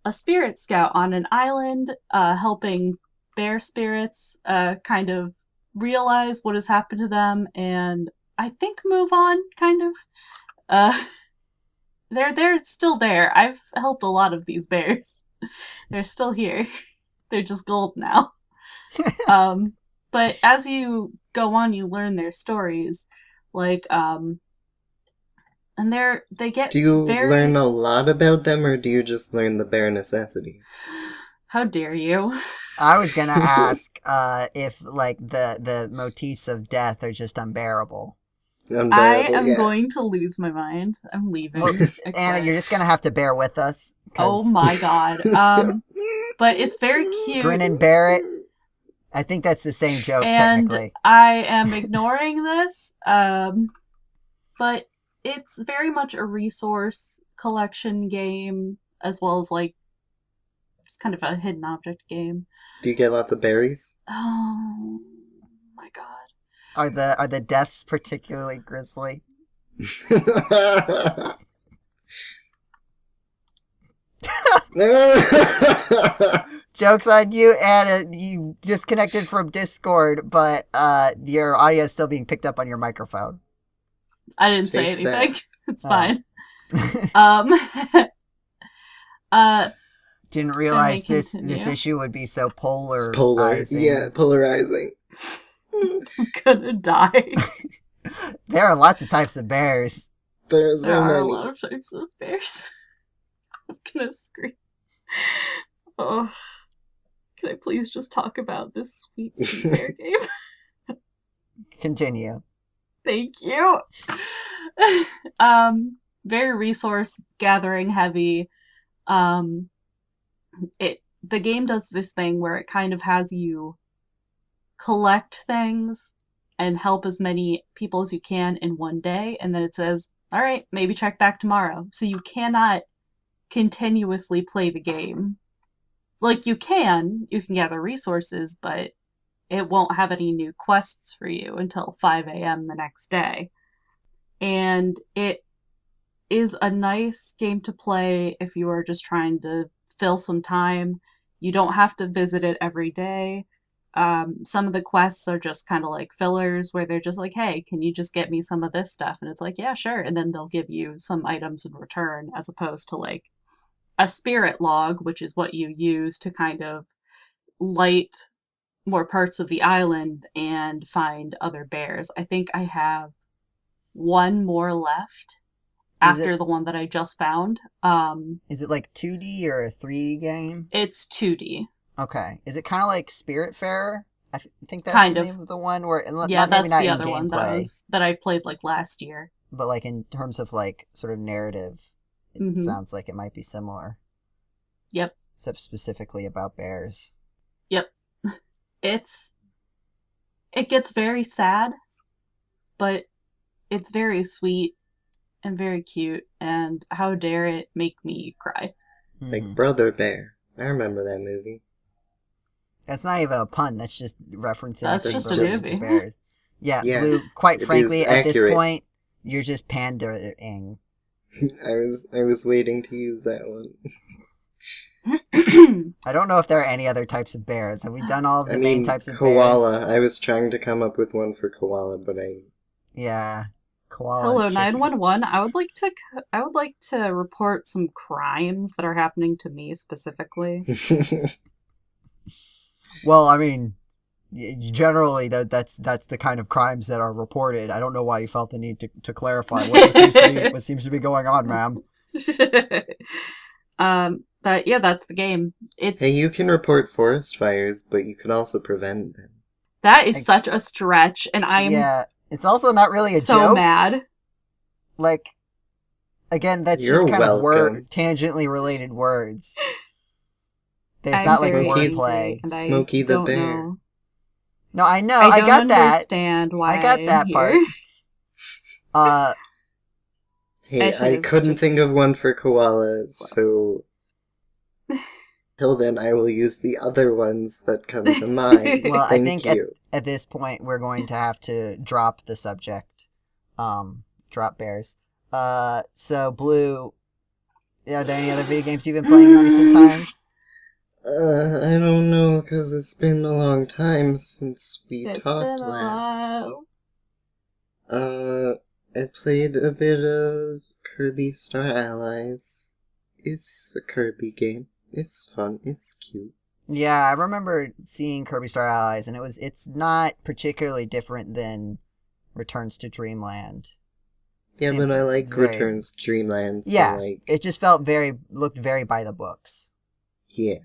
a spirit scout on an island, helping bear spirits kind of realize what has happened to them and I think move on, kind of. They're still there. I've helped a lot of these bears. They're still here. They're just gold now. But as you go on, you learn their stories. And they get. Do you learn a lot about them, or do you just learn the bare necessities? How dare you? I was gonna ask if the motifs of death are just unbearable. I am going to lose my mind. I'm leaving. Well, Anna, you're just gonna have to bear with us. Oh my god. But it's very cute. Grin and bear it. I think that's the same joke, technically. I am ignoring this, but it's very much a resource collection game, as well as, it's kind of a hidden object game. Do you get lots of berries? Oh my god. Are the deaths particularly grisly? Joke's on you, Anna. You disconnected from Discord, but your audio is still being picked up on your microphone. I didn't say Take anything. that. It's Oh. fine. Didn't realize Can I this continue? issue would be so It's polarizing. polar. Yeah, polarizing. I'm gonna die. There are lots of types of bears. There are There so are a many. lot of types of bears. I'm gonna scream. Oh, can I please just talk about this sweet, sweet bear game? Continue. Thank you. Very resource gathering heavy. The game does this thing where it kind of has you collect things and help as many people as you can in one day, and then it says, all right, maybe check back tomorrow. So you cannot continuously play the game. Like, you can gather resources, but it won't have any new quests for you until 5 a.m. the next day. And it is a nice game to play if you are just trying to fill some time. You don't have to visit it every day. Some of the quests are just kind of like fillers where they're just like, hey, can you just get me some of this stuff? And it's like, yeah, sure. And then they'll give you some items in return, as opposed to like a spirit log, which is what you use to kind of light more parts of the island and find other bears. I think I have one more left after the one that I just found. Is it like 2D or a 3D game? It's 2D. Okay. Is it kind of like Spiritfarer? I think that's Kind the of. name of the one where Yeah, maybe that's not the in other one gameplay, that I played like last year. but like in terms of like sort of narrative, it sounds like it might be similar. Yep. Except specifically about bears. Yep. It gets very sad, but it's very sweet and very cute, and how dare it make me cry. Like Brother Bear. I remember that movie. That's not even a pun. That's just referencing. That's a just a reference to movie. bears. Yeah, Yeah, Blue. Quite it frankly, is at this accurate. point, you're just pandering. I was waiting to use that one. I don't know if there are any other types of bears. Have we done all of the main types of koala. bears? I was trying to come up with one for koala, but Yeah, koala. Hello, is tricky. 911. I would like to report some crimes that are happening to me specifically. Well, I mean, generally that's the kind of crimes that are reported. I don't know why you felt the need to clarify what seems to be going on, ma'am. But yeah, that's the game. Hey, you can report forest fires, but you can also prevent them. That is such a stretch, and I'm it's also not really a so joke. mad. Like, again, that's You're just kind of welcome. tangentially related words. There's I'm not like very wordplay. angry, and Smokey I the don't Bear. know. No, I know. I I don't got that. understand why I got I'm that here. part. Hey, I couldn't think of one for koala, so till then I will use the other ones that come to mind. Well, Thank I think you. at this point we're going to have to drop the subject. Drop bears. So Blue, are there any other video games you've been playing in recent times? I don't know, because it's been a long time since we It's talked been a last. while. I played a bit of Kirby Star Allies. It's a Kirby game. It's fun. It's cute. Yeah, I remember seeing Kirby Star Allies, and it's not particularly different than Returns to Dreamland. Yeah, but I like Returns to Dreamland. So yeah, like, it just looked very by the books. Yeah.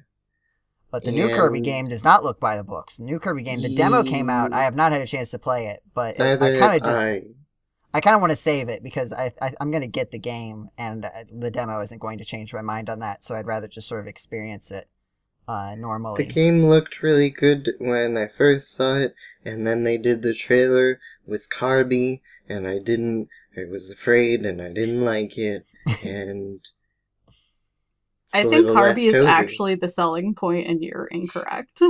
But the new Kirby game does not look by the books. The new Kirby game, the demo came out. I have not had a chance to play it, but I kind of want to save it because I'm going to get the game, and the demo isn't going to change my mind on that. So I'd rather just sort of experience it normally. The game looked really good when I first saw it, and then they did the trailer with Carby, and I was afraid, and I didn't like it, and I think Carby is actually the selling point, and you're incorrect.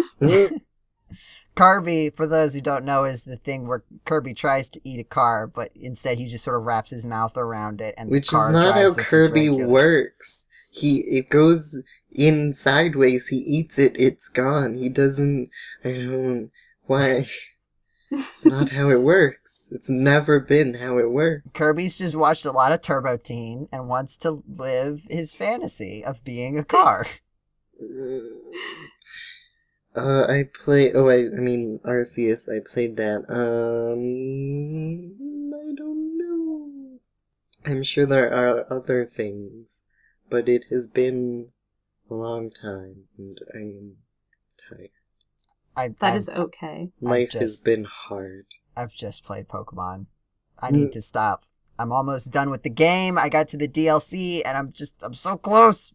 Carby, for those who don't know, is the thing where Kirby tries to eat a car, but instead he just sort of wraps his mouth around it, and which the car is not drives how Kirby works. it goes in sideways, he eats it, it's gone. He doesn't, I don't, why? It's not how it works. It's never been how it works. Kirby's just watched a lot of Turbo Teen and wants to live his fantasy of being a car. Arceus, I played that. I don't know. I'm sure there are other things, but it has been a long time, and I am tired. That is okay. Life has been hard. I've just played Pokemon. I need to stop. I'm almost done with the game. I got to the DLC, and I'm so close.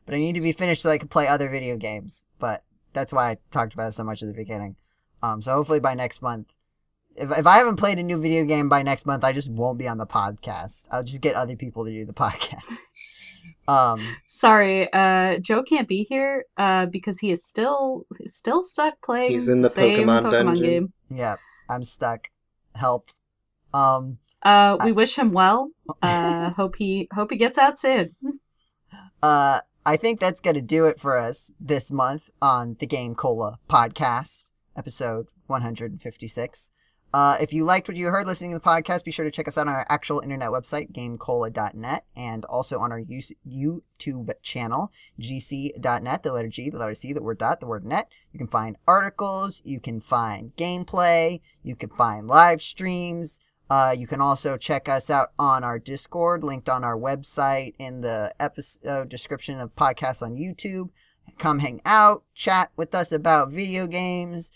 But I need to be finished so I can play other video games. But that's why I talked about it so much at the beginning. So hopefully by next month. If I haven't played a new video game by next month, I just won't be on the podcast. I'll just get other people to do the podcast. Sorry, Joe can't be here because he is still stuck playing. He's in the same Pokemon dungeon. game. Yeah, I'm stuck. Help. We wish him well. Hope he gets out soon. I think that's gonna do it for us this month on the GameCola podcast, episode 156. If you liked what you heard listening to the podcast, be sure to check us out on our actual internet website, GameCola.net, and also on our YouTube channel, GCDotNet, the letter G, the letter C, the word dot, the word net. You can find articles, you can find gameplay, you can find live streams. You can also check us out on our Discord, linked on our website in the episode description of podcasts on YouTube. Come hang out, chat with us about video games.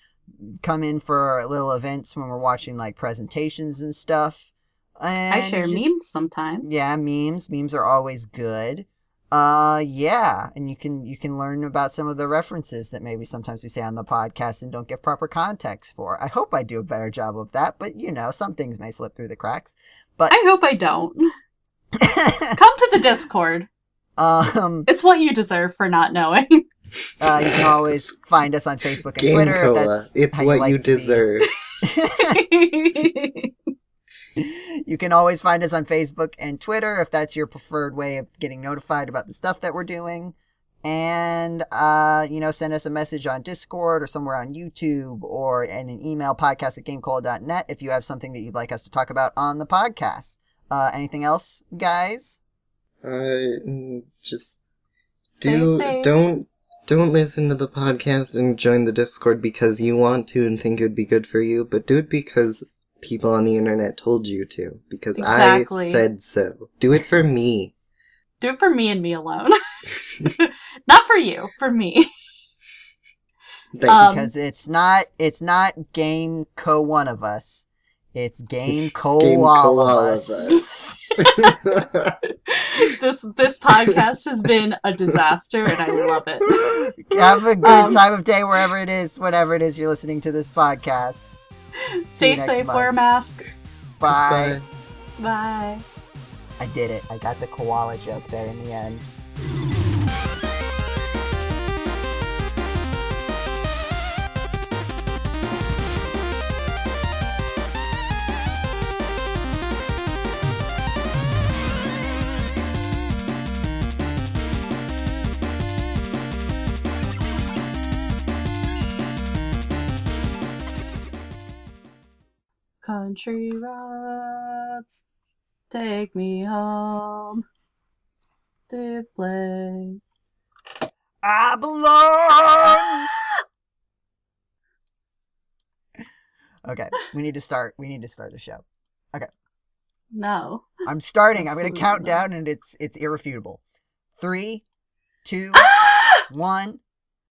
Come in for little events when we're watching like presentations and stuff. And I share memes sometimes. Yeah, memes. Memes are always good. Yeah, and you can learn about some of the references that maybe sometimes we say on the podcast and don't give proper context for. I hope I do a better job of that, but some things may slip through the cracks. But I hope I don't. Come to the Discord. It's what you deserve for not knowing. You can always find us on Facebook and Twitter. If that's it's how what you deserve. You can always find us on Facebook and Twitter if that's your preferred way of getting notified about the stuff that we're doing. And, send us a message on Discord or somewhere on YouTube or in an email, podcast@gamecola.net, if you have something that you'd like us to talk about on the podcast. Anything else, guys? Just Stay safe. Don't listen to the podcast and join the Discord because you want to and think it would be good for you, but do it because people on the internet told you to. Because Exactly. I said so. Do it for me. Do it for me and me alone. Not for you, for me. Because it's not Game Co one of us. It's Game Co all of us. This podcast has been a disaster, and I love it. Have a good time of day wherever it is, whenever it is you're listening to this podcast. Stay safe, wear a mask. Bye. Bye. I did it. I got the koala joke there in the end. Country roads, take me home. Display. I belong. Okay, we need to start the show. Okay. No. I'm starting. I'm going to count Absolutely down and it's irrefutable. 3, 2, 1.